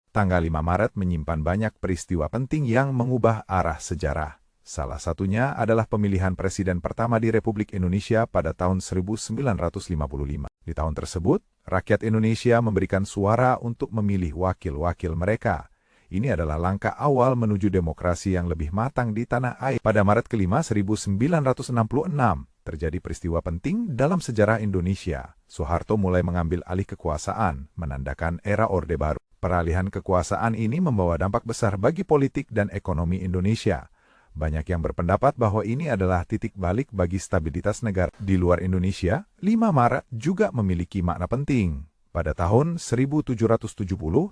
Tanggal 5 Maret menyimpan banyak peristiwa penting yang mengubah arah sejarah. Salah satunya adalah pemilihan presiden pertama di Republik Indonesia pada tahun 1955. Di tahun tersebut, rakyat Indonesia memberikan suara untuk memilih wakil-wakil mereka. Ini adalah langkah awal menuju demokrasi yang lebih matang di tanah air. Pada Maret ke-5 1966, terjadi peristiwa penting dalam sejarah Indonesia. Soeharto mulai mengambil alih kekuasaan, menandakan era Orde Baru. Peralihan kekuasaan ini membawa dampak besar bagi politik dan ekonomi Indonesia. Banyak yang berpendapat bahwa ini adalah titik balik bagi stabilitas negara. Di luar Indonesia, 5 Maret juga memiliki makna penting. Pada tahun 1770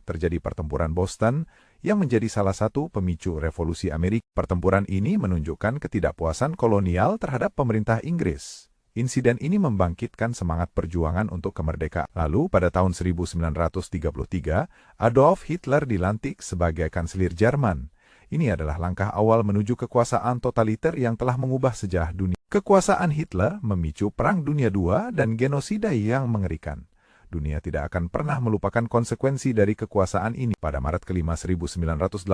terjadi pertempuran Boston yang menjadi salah satu pemicu revolusi Amerika. Pertempuran ini menunjukkan ketidakpuasan kolonial terhadap pemerintah Inggris. Insiden ini membangkitkan semangat perjuangan untuk kemerdekaan. Lalu, pada tahun 1933, Adolf Hitler dilantik sebagai kanselir Jerman. Ini adalah langkah awal menuju kekuasaan totaliter yang telah mengubah sejarah dunia. Kekuasaan Hitler memicu Perang Dunia II dan genosida yang mengerikan. Dunia tidak akan pernah melupakan konsekuensi dari kekuasaan ini. Pada Maret ke-5 1982,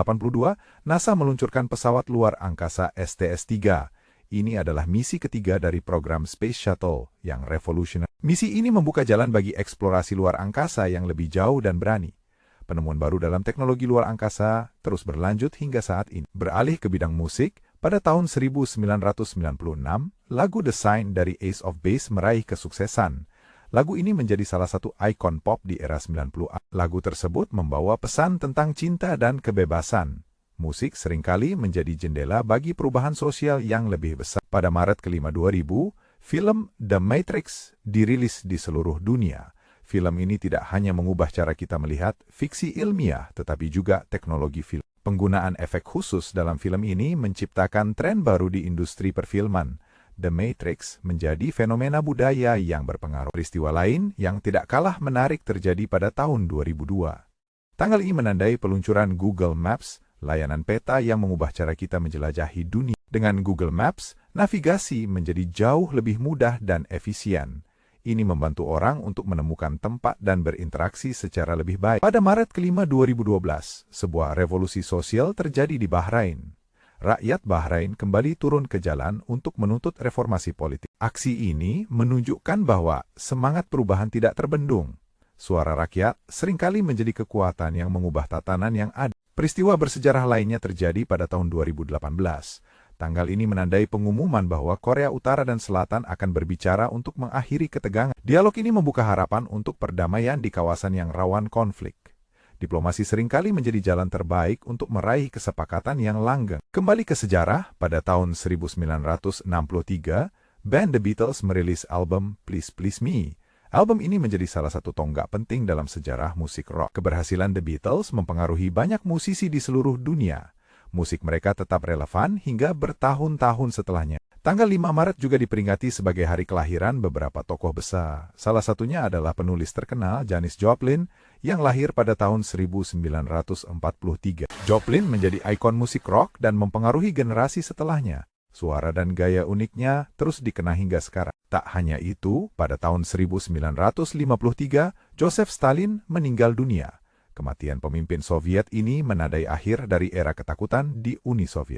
NASA meluncurkan pesawat luar angkasa STS-3. Ini adalah misi ketiga dari program Space Shuttle yang revolusioner. Misi ini membuka jalan bagi eksplorasi luar angkasa yang lebih jauh dan berani. Penemuan baru dalam teknologi luar angkasa terus berlanjut hingga saat ini. Beralih ke bidang musik, pada tahun 1996, lagu The Sign dari Ace of Base meraih kesuksesan. Lagu ini menjadi salah satu ikon pop di era 90-an. Lagu tersebut membawa pesan tentang cinta dan kebebasan. Musik seringkali menjadi jendela bagi perubahan sosial yang lebih besar. Pada Maret ke-5 2000, film The Matrix dirilis di seluruh dunia. Film ini tidak hanya mengubah cara kita melihat fiksi ilmiah, tetapi juga teknologi film. Penggunaan efek khusus dalam film ini menciptakan tren baru di industri perfilman. The Matrix menjadi fenomena budaya yang berpengaruh. Peristiwa lain yang tidak kalah menarik terjadi pada tahun 2002. Tanggal ini menandai peluncuran Google Maps, layanan peta yang mengubah cara kita menjelajahi dunia. Dengan Google Maps, navigasi menjadi jauh lebih mudah dan efisien. Ini membantu orang untuk menemukan tempat dan berinteraksi secara lebih baik. Pada Maret ke-5 2012, sebuah revolusi sosial terjadi di Bahrain. Rakyat Bahrain kembali turun ke jalan untuk menuntut reformasi politik. Aksi ini menunjukkan bahwa semangat perubahan tidak terbendung. Suara rakyat seringkali menjadi kekuatan yang mengubah tatanan yang ada. Peristiwa bersejarah lainnya terjadi pada tahun 2018. Tanggal ini menandai pengumuman bahwa Korea Utara dan Selatan akan berbicara untuk mengakhiri ketegangan. Dialog ini membuka harapan untuk perdamaian di kawasan yang rawan konflik. Diplomasi seringkali menjadi jalan terbaik untuk meraih kesepakatan yang langgeng. Kembali ke sejarah, pada tahun 1963, band The Beatles merilis album Please Please Me. Album ini menjadi salah satu tonggak penting dalam sejarah musik rock. Keberhasilan The Beatles mempengaruhi banyak musisi di seluruh dunia. Musik mereka tetap relevan hingga bertahun-tahun setelahnya. Tanggal 5 Maret juga diperingati sebagai hari kelahiran beberapa tokoh besar. Salah satunya adalah penulis terkenal Janis Joplin yang lahir pada tahun 1943. Joplin menjadi ikon musik rock dan mempengaruhi generasi setelahnya. Suara dan gaya uniknya terus dikenang hingga sekarang. Tak hanya itu, pada tahun 1953, Joseph Stalin meninggal dunia. Kematian pemimpin Soviet ini menandai akhir dari era ketakutan di Uni Soviet.